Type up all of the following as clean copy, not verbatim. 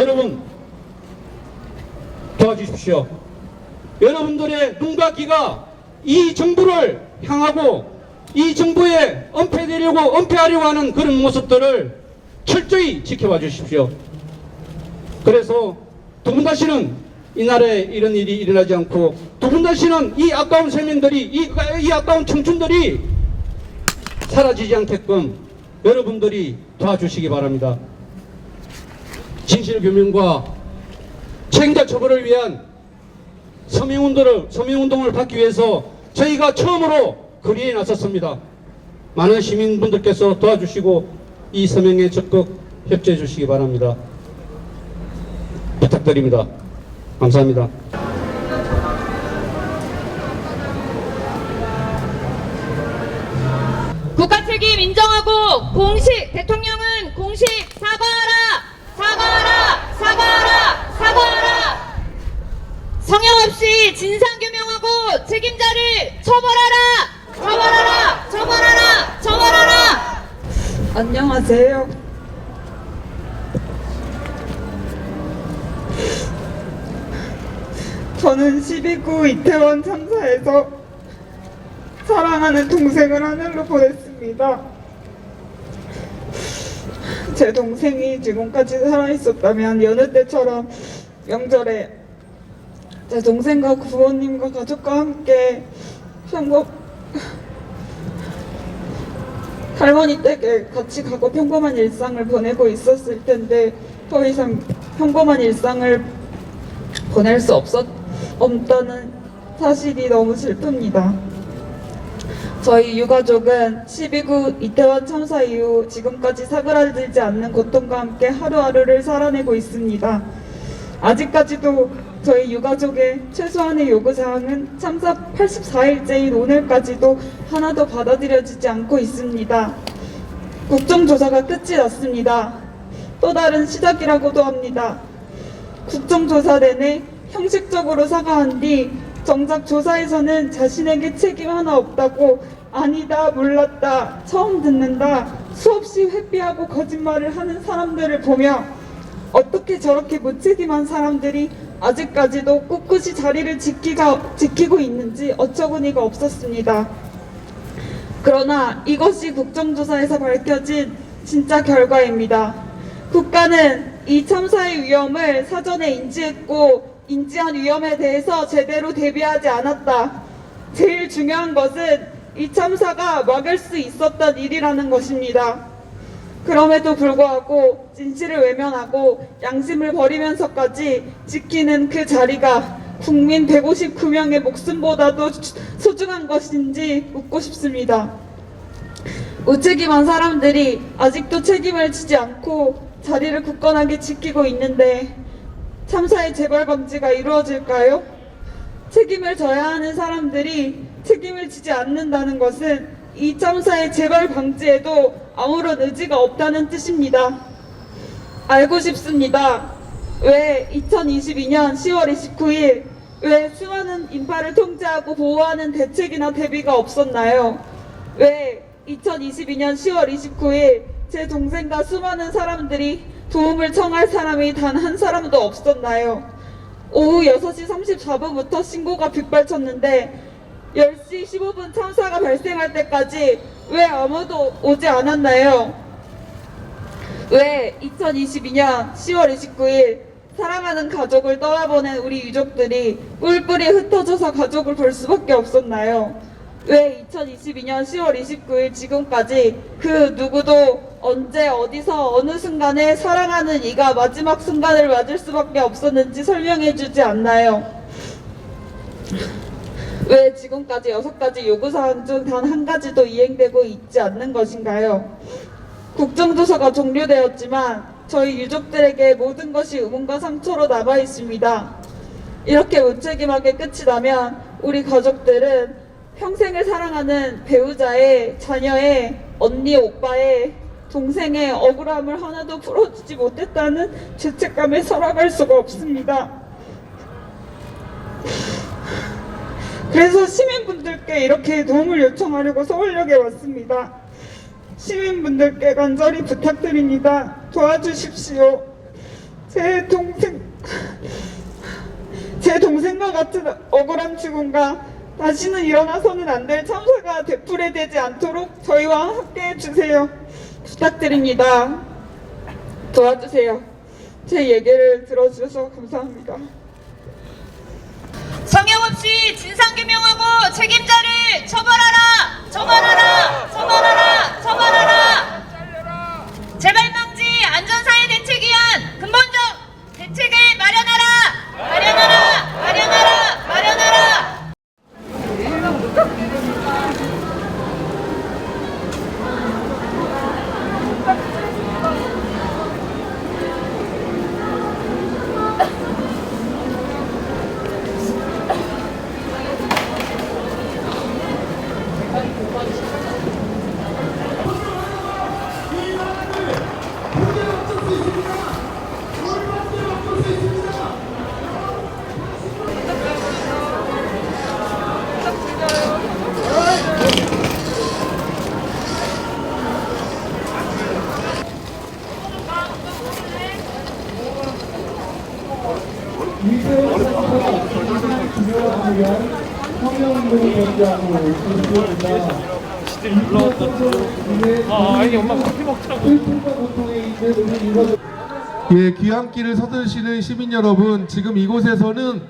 여러분 도와주십시오. 여러분들의 눈과 귀가 이 정부를 향하고 이 정부에 은폐하려고 하는 그런 모습들을 철저히 지켜봐 주십시오. 그래서 두 번 다시는 이 나라에 이런 일이 일어나지 않고 두 번 다시는 이 아까운 생명들이 이 아까운 청춘들이 사라지지 않게끔 여러분들이 도와주시기 바랍니다. 진실규명과 책임자 처벌을 위한 서명운동을 받기 위해서 저희가 처음으로 거리에 나섰습니다. 많은 시민분들께서 도와주시고 이 서명에 적극 협조해 주시기 바랍니다. 부탁드립니다. 감사합니다. 국가 책임 인정하고 대통령은 공식 사과하라. 성역 없이 진상규명하고 책임자를 처벌하라. 안녕하세요. 저는 12.9 이태원 참사에서 사랑하는 동생을 하늘로 보냈습니다. 제 동생이 지금까지 살아있었다면 여느 때처럼 명절에 제 동생과 부모님과 가족과 함께 할머니 댁에 같이 가고 평범한 일상을 보내고 있었을 텐데 더 이상 평범한 일상을 보낼 수 없다는 사실이 너무 슬픕니다. 저희 유가족은 12.9 이태원 참사 이후 지금까지 사그라들지 않는 고통과 함께 하루하루를 살아내고 있습니다. 아직까지도 저희 유가족의 최소한의 요구사항은 참사 84일째인 오늘까지도 하나도 받아들여지지 않고 있습니다. 국정조사가 끝이 났습니다. 또 다른 시작이라고도 합니다. 국정조사 내내 형식적으로 사과한 뒤 정작 조사에서는 자신에게 책임 하나 없다고 아니다, 몰랐다, 처음 듣는다 수없이 회피하고 거짓말을 하는 사람들을 보며 어떻게 저렇게 무책임한 사람들이 아직까지도 꿋꿋이 자리를 지키고 있는지 어처구니가 없었습니다. 그러나 이것이 국정조사에서 밝혀진 진짜 결과입니다. 국가는 이 참사의 위험을 사전에 인지했고 인지한 위험에 대해서 제대로 대비하지 않았다. 제일 중요한 것은 이 참사가 막을 수 있었던 일이라는 것입니다. 그럼에도 불구하고 진실을 외면하고 양심을 버리면서까지 지키는 그 자리가 국민 159명의 목숨보다도 소중한 것인지 묻고 싶습니다. 무책임한 사람들이 아직도 책임을 지지 않고 자리를 굳건하게 지키고 있는데 참사의 재발 방지가 이루어질까요? 책임을 져야 하는 사람들이 책임을 지지 않는다는 것은 이 참사의 재발 방지에도 아무런 의지가 없다는 뜻입니다. 알고 싶습니다. 왜 2022년 10월 29일 왜 수많은 인파를 통제하고 보호하는 대책이나 대비가 없었나요? 왜 2022년 10월 29일 제 동생과 수많은 사람들이 도움을 청할 사람이 단 한 사람도 없었나요? 오후 6시 34분부터 신고가 빗발쳤는데 10시 15분 참사가 발생할 때까지 왜 아무도 오지 않았나요? 왜 2022년 10월 29일 사랑하는 가족을 떠나보낸 우리 유족들이 뿔뿔이 흩어져서 가족을 볼 수밖에 없었나요? 왜 2022년 10월 29일 지금까지 그 누구도 언제 어디서 어느 순간에 사랑하는 이가 마지막 순간을 맞을 수밖에 없었는지 설명해주지 않나요? 왜 지금까지 6가지 요구사항 중 단 한 가지도 이행되고 있지 않는 것인가요? 국정조사가 종료되었지만 저희 유족들에게 모든 것이 의문과 상처로 남아 있습니다. 이렇게 무책임하게 끝이 나면 우리 가족들은 평생을 사랑하는 배우자의, 자녀의, 언니, 오빠의, 동생의 억울함을 하나도 풀어주지 못했다는 죄책감에 살아갈 수가 없습니다. 그래서 시민분들께 이렇게 도움을 요청하려고 서울역에 왔습니다. 시민분들께 간절히 부탁드립니다. 도와주십시오. 제 동생과 같은 억울한 죽음과 다시는 일어나서는 안 될 참사가 되풀이되지 않도록 저희와 함께 해주세요. 부탁드립니다. 도와주세요. 제 얘기를 들어주셔서 감사합니다. 성형 없이 진상규명하고 책임자를 처벌하라! 처벌하라! 처벌하라! 처벌하라! 재발방지 안전사회 대책 위한 근본적 대책을 마련하라! 마련하라! 마련하라! 마련하라! 예, 귀향길을 서두르시는 시민 여러분, 지금 이곳에서는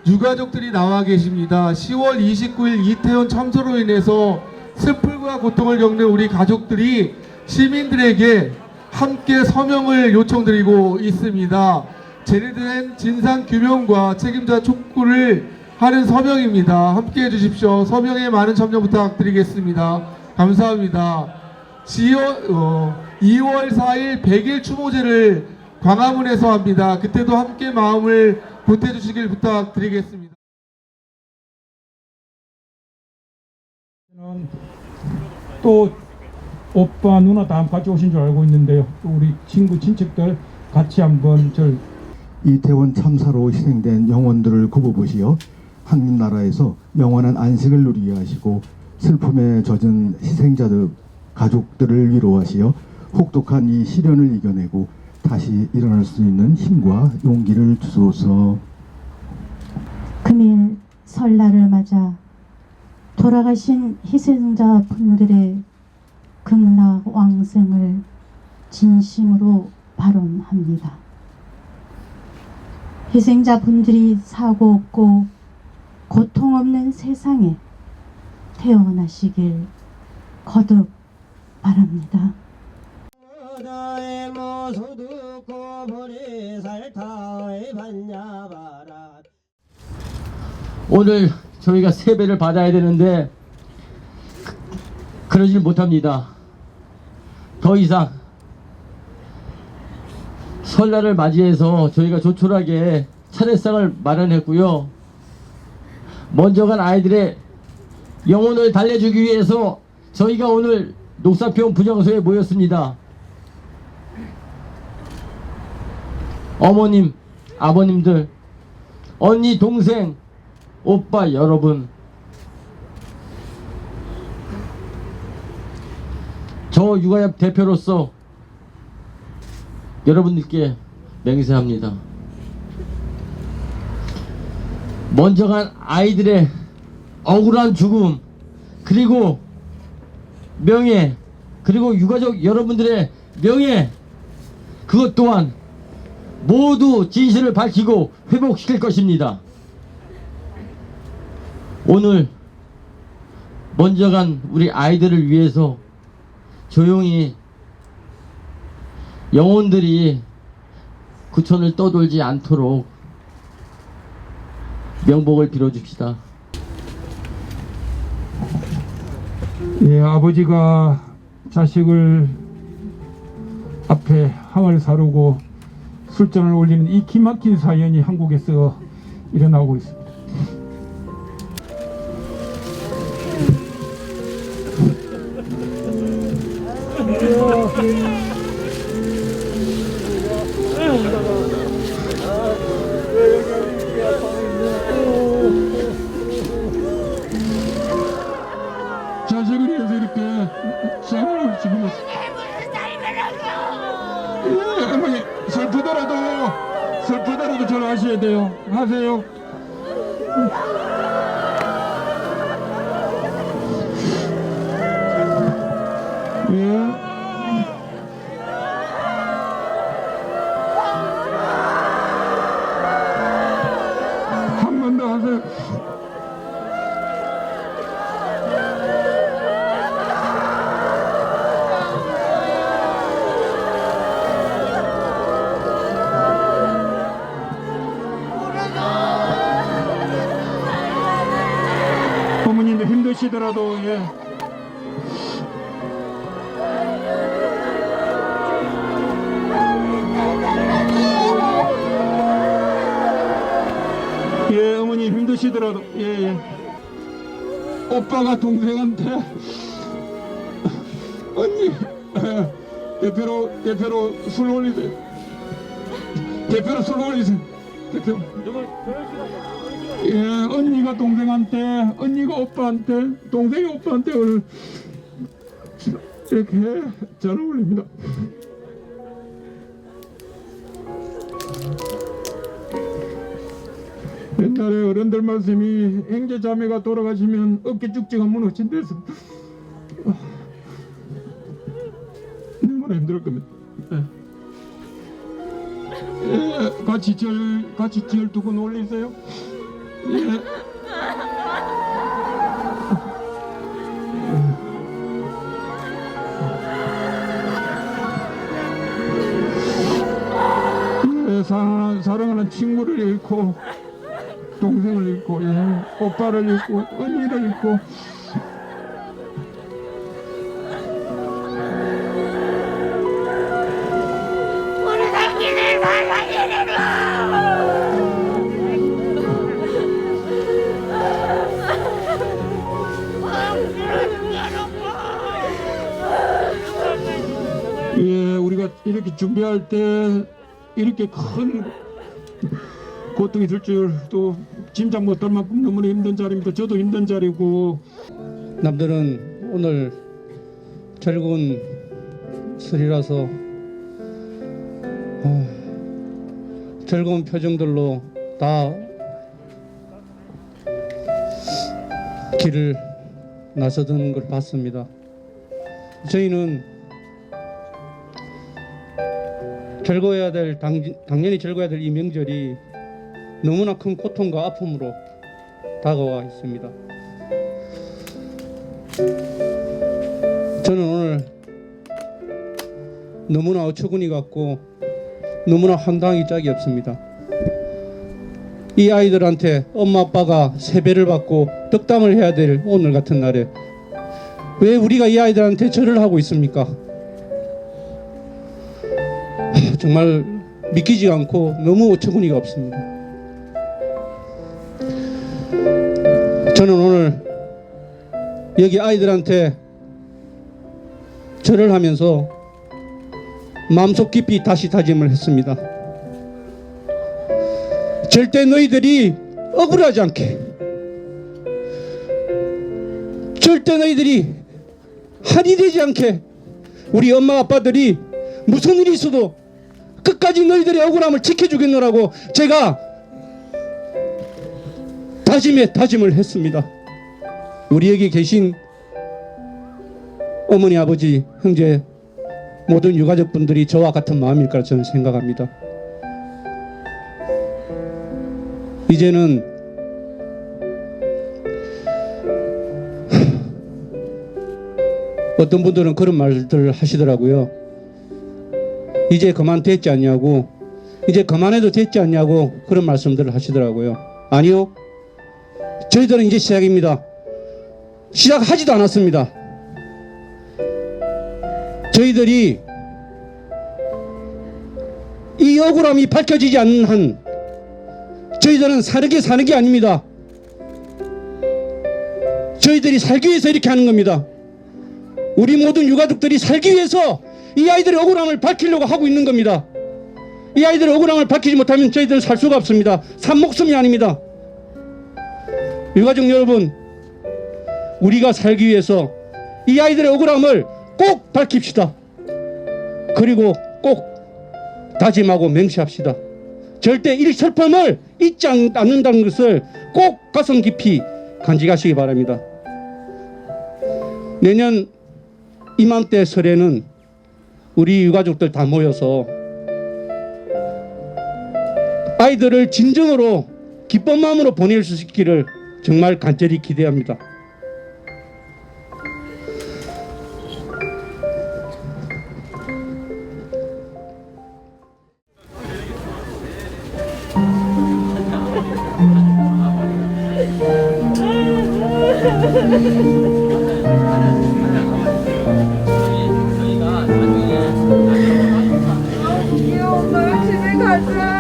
유가족들이 나와 계십니다. 10월 29일 이태원 참사로 인해서 슬픔과 고통을 겪는 우리 가족들이 시민들에게 함께 서명을 요청드리고 있습니다. 제대된 진상규명과 책임자 촉구를 하는 서명입니다. 함께 해주십시오. 서명에 많은 참여 부탁드리겠습니다. 감사합니다. 2월 4일 100일 추모제를 광화문에서 합니다. 그때도 함께 마음을 보태주시길 부탁드리겠습니다. 또 오빠 누나 다 같이 오신 줄 알고 있는데요. 또 우리 친구 친척들 같이 한번 이태원 참사로 희생된 영혼들을 굽어보시어 한나라에서 영원한 안식을 누리게 하시고 슬픔에 젖은 희생자들 가족들을 위로하시어 혹독한 이 시련을 이겨내고 다시 일어날 수 있는 힘과 용기를 주소서. 금일 설날을 맞아 돌아가신 희생자 분들의 극락 왕생을 진심으로 발언합니다. 희생자 분들이 사고 없고 고통 없는 세상에 태어나시길 거듭 바랍니다. 오늘 저희가 세배를 받아야 되는데 그러질 못합니다. 더 이상 설날을 맞이해서 저희가 조촐하게 차례상을 마련했고요. 먼저 간 아이들의 영혼을 달래주기 위해서 저희가 오늘 녹사평 부정소에 모였습니다. 어머님, 아버님들, 언니, 동생, 오빠 여러분, 저 육아협 대표로서 여러분들께 맹세합니다. 먼저 간 아이들의 억울한 죽음, 그리고 명예, 그리고 유가족 여러분들의 명예, 그것 또한 모두 진실을 밝히고 회복시킬 것입니다. 오늘 먼저 간 우리 아이들을 위해서 조용히 영혼들이 구천을 떠돌지 않도록 명복을 빌어줍시다. 예, 아버지가 자식을 앞에 항을 사르고 술잔을 올리는 이 기막힌 사연이 한국에서 일어나고 있습니다. 자식을 위해서 이렇게 생을 지금 어머니 슬프더라도 슬프더라도 전화하셔야 돼요. 하세요. 예. 한 번 더 하세요. 어머님도 힘드시더라도 예. 예, 어머니 힘드시더라도 예, 예. 오빠가 동생한테 언니 대표로 술 올리세요. 대표로 술 올리세요. 대표. 예, 언니가 동생한테, 언니가 오빠한테, 동생이 오빠한테 오늘 이렇게 잘 어울립니다. 옛날에 어른들 말씀이 형제 자매가 돌아가시면 어깨 쭉쭉한 무너진대서 너무나 힘들 겁니다. 예. 예, 같이 절 두고 놀리세요. 예. 예, 사랑하는 친구를 잃고 동생을 잃고 예, 오빠를 잃고 언니를 잃고 예, 우리가 이렇게 준비할 때 이렇게 큰 고통이 들 줄 또 짐작 못할 만큼 너무나 힘든 자리입니다. 저도 힘든 자리고. 남들은 오늘 즐거운 설이라서 즐거운 표정들로 다 길을 나서드는 걸 봤습니다. 저희는 즐거워야 될 당연히 즐거워야 될 이 명절이 너무나 큰 고통과 아픔으로 다가와 있습니다. 저는 오늘 너무나 어처구니 같고 너무나 황당하기 짝이 없습니다. 이 아이들한테 엄마 아빠가 세배를 받고 덕담을 해야 될 오늘 같은 날에 왜 우리가 이 아이들한테 절을 하고 있습니까? 정말 믿기지 않고 너무 어처구니가 없습니다. 저는 오늘 여기 아이들한테 절을 하면서 마음속 깊이 다시 다짐을 했습니다. 절대 너희들이 억울하지 않게, 절대 너희들이 한이 되지 않게, 우리 엄마 아빠들이 무슨 일이 있어도 끝까지 너희들의 억울함을 지켜주겠노라고 제가 다짐을 했습니다. 우리 여기 계신 어머니, 아버지, 형제 모든 유가족분들이 저와 같은 마음일 거라 저는 생각합니다. 이제는 어떤 분들은 그런 말들 하시더라고요. 이제 그만 됐지 않냐고, 이제 그만해도 됐지 않냐고 그런 말씀들을 하시더라고요. 아니요, 저희들은 이제 시작입니다. 시작하지도 않았습니다. 저희들이 이 억울함이 밝혀지지 않는 한 저희들은 사는 게 아닙니다. 저희들이 살기 위해서 이렇게 하는 겁니다. 우리 모든 유가족들이 살기 위해서 이 아이들의 억울함을 밝히려고 하고 있는 겁니다. 이 아이들의 억울함을 밝히지 못하면 저희들은 살 수가 없습니다. 산 목숨이 아닙니다. 유가족 여러분, 우리가 살기 위해서 이 아이들의 억울함을 꼭 밝힙시다. 그리고 꼭 다짐하고 맹세합시다. 절대 이 슬픔을 잊지 않는다는 것을 꼭 가슴 깊이 간직하시기 바랍니다. 내년 이맘때 설에는 우리 유가족들 다 모여서 아이들을 진정으로 기쁜 마음으로 보낼 수 있기를 정말 간절히 기대합니다. 엄마랑 집에 가자.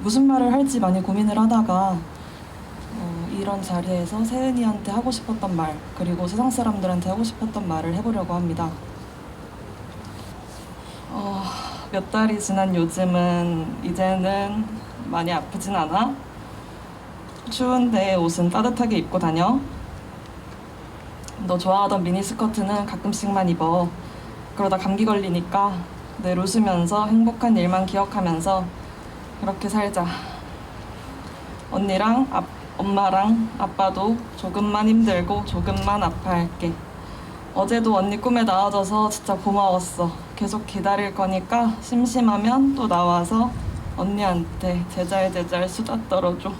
무슨 말을 할지 많이 고민을 하다가 이런 자리에서 세은이한테 하고 싶었던 말, 그리고 세상 사람들한테 하고 싶었던 말을 해보려고 합니다. 몇 달이 지난 요즘은 이제는 많이 아프진 않아? 추운데 옷은 따뜻하게 입고 다녀? 너 좋아하던 미니스커트는 가끔씩만 입어. 그러다 감기 걸리니까 늘 웃으면서 행복한 일만 기억하면서 그렇게 살자. 언니랑 엄마랑 아빠도 조금만 힘들고 조금만 아파할게. 어제도 언니 꿈에 나와줘서 진짜 고마웠어. 계속 기다릴 거니까 심심하면 또 나와서 언니한테 제잘제잘 수다 떨어줘.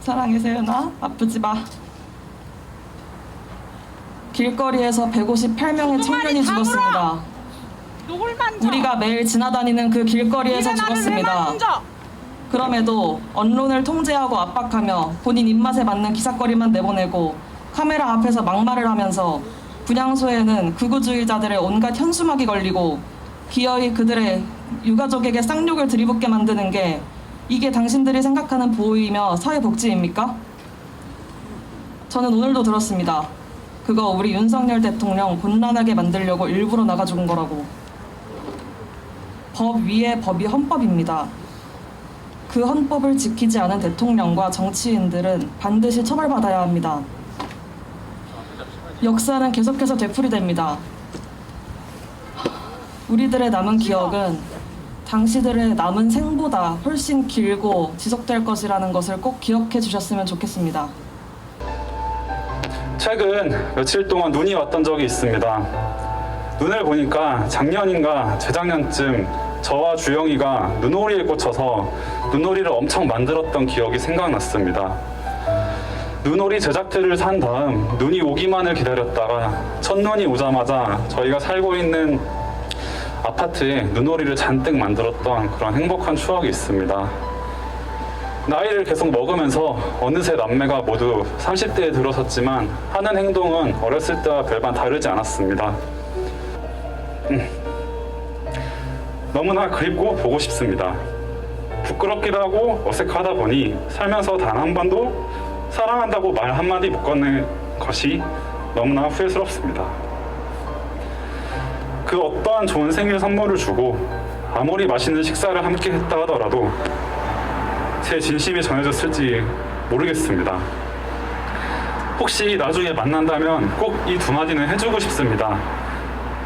사랑해 세은아, 아프지 마. 길거리에서 158명의 청년이 죽었습니다. 우리가 매일 지나다니는 그 길거리에서 죽었습니다. 그럼에도 언론을 통제하고 압박하며 본인 입맛에 맞는 기사거리만 내보내고 카메라 앞에서 막말을 하면서 분향소에는 극우주의자들의 온갖 현수막이 걸리고 기어이 그들의 유가족에게 쌍욕을 들이붓게 만드는 게 이게 당신들이 생각하는 보호이며 사회복지입니까? 저는 오늘도 들었습니다. 그거 우리 윤석열 대통령 곤란하게 만들려고 일부러 나가 죽은 거라고. 법 위에 법이 헌법입니다. 그 헌법을 지키지 않은 대통령과 정치인들은 반드시 처벌받아야 합니다. 역사는 계속해서 되풀이됩니다. 우리들의 남은 기억은 당시들의 남은 생보다 훨씬 길고 지속될 것이라는 것을 꼭 기억해 주셨으면 좋겠습니다. 최근 며칠 동안 눈이 왔던 적이 있습니다. 눈을 보니까 작년인가 재작년쯤 저와 주영이가 눈오리에 꽂혀서 눈오리를 엄청 만들었던 기억이 생각났습니다. 눈오리 제작틀을 산 다음 눈이 오기만을 기다렸다가 첫눈이 오자마자 저희가 살고 있는 아파트에 눈오리를 잔뜩 만들었던 그런 행복한 추억이 있습니다. 나이를 계속 먹으면서 어느새 남매가 모두 30대에 들어섰지만 하는 행동은 어렸을 때와 별반 다르지 않았습니다. 너무나 그립고 보고 싶습니다. 부끄럽기도 하고 어색하다 보니 살면서 단 한 번도 사랑한다고 말 한마디 못 건넨 것이 너무나 후회스럽습니다. 그 어떠한 좋은 생일 선물을 주고 아무리 맛있는 식사를 함께 했다 하더라도 제 진심이 전해졌을지 모르겠습니다. 혹시 나중에 만난다면 꼭 이 두 마디는 해주고 싶습니다.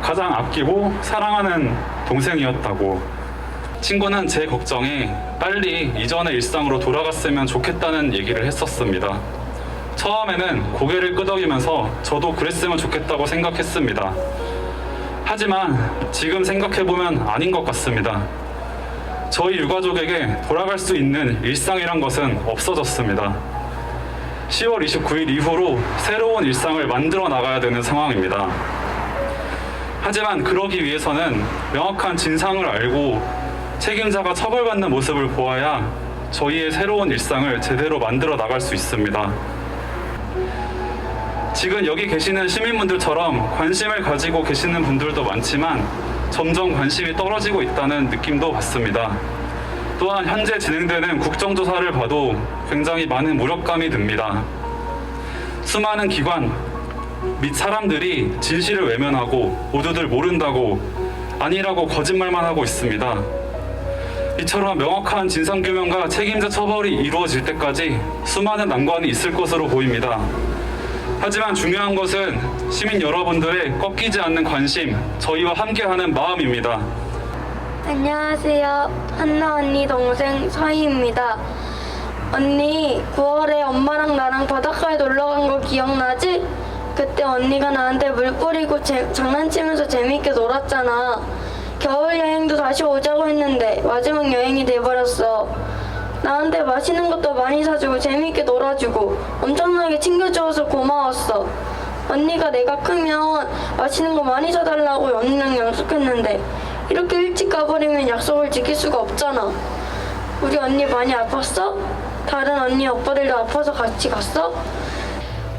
가장 아끼고 사랑하는 동생이었다고. 친구는 제 걱정에 빨리 이전의 일상으로 돌아갔으면 좋겠다는 얘기를 했었습니다. 처음에는 고개를 끄덕이면서 저도 그랬으면 좋겠다고 생각했습니다. 하지만 지금 생각해보면 아닌 것 같습니다. 저희 유가족에게 돌아갈 수 있는 일상이란 것은 없어졌습니다. 10월 29일 이후로 새로운 일상을 만들어 나가야 되는 상황입니다. 하지만 그러기 위해서는 명확한 진상을 알고 책임자가 처벌받는 모습을 보아야 저희의 새로운 일상을 제대로 만들어 나갈 수 있습니다. 지금 여기 계시는 시민분들처럼 관심을 가지고 계시는 분들도 많지만 점점 관심이 떨어지고 있다는 느낌도 받습니다. 또한 현재 진행되는 국정조사를 봐도 굉장히 많은 무력감이 듭니다. 수많은 기관, 및 사람들이 진실을 외면하고 모두들 모른다고 아니라고 거짓말만 하고 있습니다. 이처럼 명확한 진상규명과 책임자 처벌이 이루어질 때까지 수많은 난관이 있을 것으로 보입니다. 하지만 중요한 것은 시민 여러분들의 꺾이지 않는 관심, 저희와 함께하는 마음입니다. 안녕하세요. 한나 언니 동생 서희입니다. 언니 9월에 엄마랑 나랑 바닷가에 놀러 간 거 기억나지? 그때 언니가 나한테 물 뿌리고 장난치면서 재밌게 놀았잖아. 겨울 여행도 다시 오자고 했는데 마지막 여행이 돼버렸어. 나한테 맛있는 것도 많이 사주고 재밌게 놀아주고 엄청나게 챙겨주어서 고마웠어. 언니가 내가 크면 맛있는 거 많이 사달라고 언니랑 약속했는데 이렇게 일찍 가버리면 약속을 지킬 수가 없잖아. 우리 언니 많이 아팠어? 다른 언니 오빠들도 아파서 같이 갔어?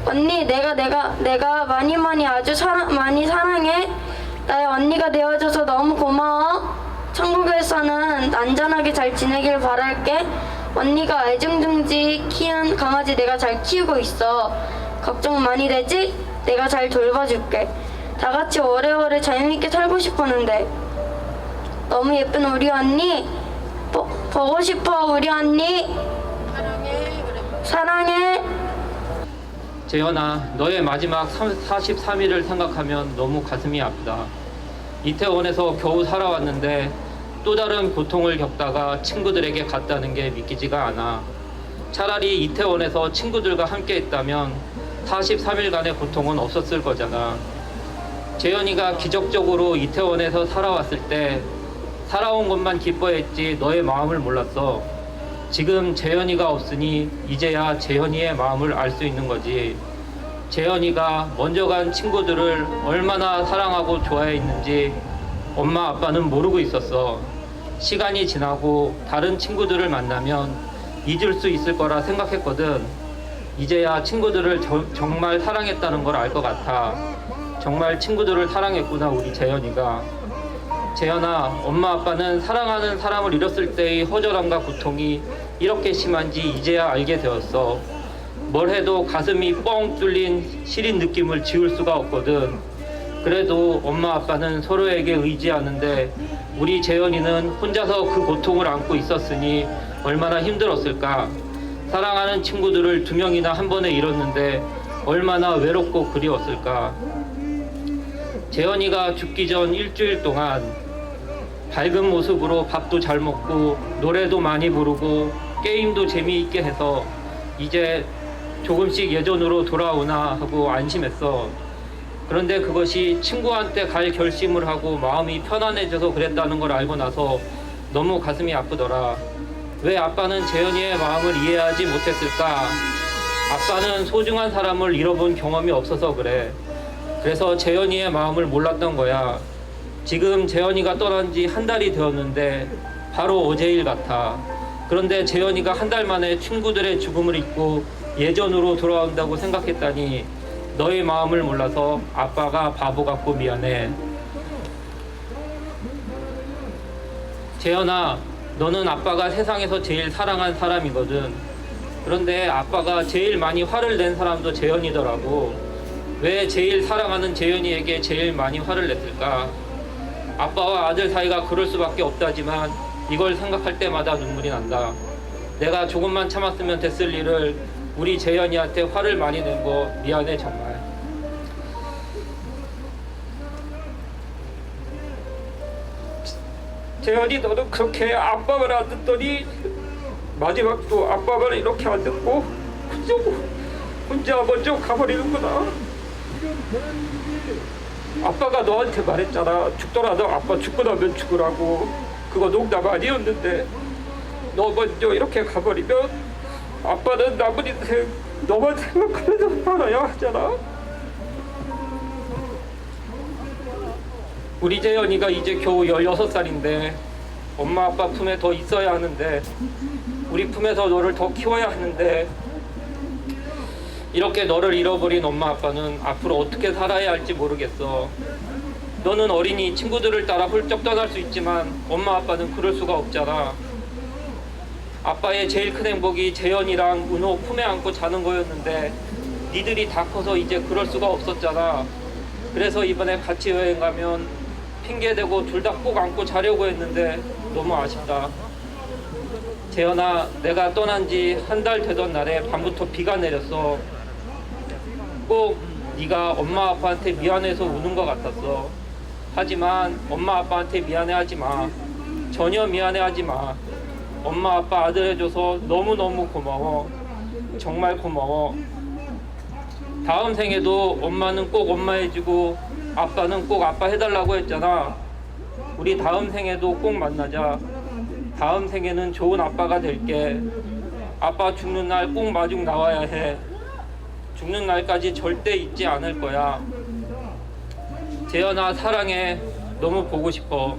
언니 내가 많이 아주 많이 사랑해. 나의 언니가 되어줘서 너무 고마워. 천국에서는 안전하게 잘 지내길 바랄게. 언니가 애정중지 키운 강아지 내가 잘 키우고 있어. 걱정 많이 되지? 내가 잘 돌봐줄게. 다 같이 오래오래 재미있게 살고 싶었는데 너무 예쁜 우리 언니 보고 싶어. 우리 언니 사랑해. 재현아, 너의 마지막 43일을 생각하면 너무 가슴이 아프다. 이태원에서 겨우 살아왔는데 또 다른 고통을 겪다가 친구들에게 갔다는 게 믿기지가 않아. 차라리 이태원에서 친구들과 함께 했다면 43일간의 고통은 없었을 거잖아. 재현이가 기적적으로 이태원에서 살아왔을 때 살아온 것만 기뻐했지 너의 마음을 몰랐어. 지금 재현이가 없으니 이제야 재현이의 마음을 알 수 있는 거지. 재현이가 먼저 간 친구들을 얼마나 사랑하고 좋아했는지 엄마 아빠는 모르고 있었어. 시간이 지나고 다른 친구들을 만나면 잊을 수 있을 거라 생각했거든. 이제야 친구들을 정말 사랑했다는 걸 알 것 같아. 정말 친구들을 사랑했구나 우리 재현이가. 재현아, 엄마 아빠는 사랑하는 사람을 잃었을 때의 허전함과 고통이 이렇게 심한지 이제야 알게 되었어. 뭘 해도 가슴이 뻥 뚫린 시린 느낌을 지울 수가 없거든. 그래도 엄마 아빠는 서로에게 의지하는데 우리 재현이는 혼자서 그 고통을 안고 있었으니 얼마나 힘들었을까. 사랑하는 친구들을 2명이나 한 번에 잃었는데 얼마나 외롭고 그리웠을까. 재현이가 죽기 전 일주일 동안 밝은 모습으로 밥도 잘 먹고 노래도 많이 부르고 게임도 재미있게 해서 이제 조금씩 예전으로 돌아오나 하고 안심했어. 그런데 그것이 친구한테 갈 결심을 하고 마음이 편안해져서 그랬다는 걸 알고 나서 너무 가슴이 아프더라. 왜 아빠는 재현이의 마음을 이해하지 못했을까? 아빠는 소중한 사람을 잃어본 경험이 없어서 그래. 그래서 재현이의 마음을 몰랐던 거야. 지금 재현이가 떠난 지 한 달이 되었는데 바로 어제일 같아. 그런데 재현이가 한 달 만에 친구들의 죽음을 잊고 예전으로 돌아온다고 생각했다니 너의 마음을 몰라서 아빠가 바보 같고 미안해. 재현아, 너는 아빠가 세상에서 제일 사랑한 사람이거든. 그런데 아빠가 제일 많이 화를 낸 사람도 재현이더라고. 왜 제일 사랑하는 재현이에게 제일 많이 화를 냈을까? 아빠와 아들 사이가 그럴 수밖에 없다지만 이걸 생각할 때마다 눈물이 난다. 내가 조금만 참았으면 됐을 일을 우리 재현이한테 화를 많이 낸 거 미안해 정말. 재현이, 너는 그렇게 아빠 말 안 듣더니 마지막도 아빠 말 이렇게 안 듣고 혼자 먼저 가버리는구나. 아빠가 너한테 말했잖아. 죽더라도 아빠 죽고 나면 죽으라고. 그거 농담 아니었는데 너 먼저 이렇게 가버리면 아빠는 남은 인생 너만 생각하면서 살아야 하잖아. 우리 재현이가 이제 겨우 16살인데 엄마 아빠 품에 더 있어야 하는데 우리 품에서 너를 더 키워야 하는데 이렇게 너를 잃어버린 엄마 아빠는 앞으로 어떻게 살아야 할지 모르겠어. 너는 어린이 친구들을 따라 훌쩍 떠날 수 있지만 엄마 아빠는 그럴 수가 없잖아. 아빠의 제일 큰 행복이 재현이랑 은호 품에 안고 자는 거였는데 니들이 다 커서 이제 그럴 수가 없었잖아. 그래서 이번에 같이 여행 가면 핑계대고 둘 다 꼭 안고 자려고 했는데 너무 아쉽다. 재현아, 내가 떠난 지 한 달 되던 날에 밤부터 비가 내렸어. 꼭 네가 엄마 아빠한테 미안해서 우는 것 같았어. 하지만 엄마 아빠한테 미안해하지 마. 전혀 미안해하지 마. 엄마 아빠 아들 해줘서 너무너무 고마워. 정말 고마워. 다음 생에도 엄마는 꼭 엄마 해주고 아빠는 꼭 아빠 해달라고 했잖아. 우리 다음 생에도 꼭 만나자. 다음 생에는 좋은 아빠가 될게. 아빠 죽는 날 꼭 마중 나와야 해. 죽는 날까지 절대 잊지 않을 거야. 재현아, 사랑해. 너무 보고 싶어.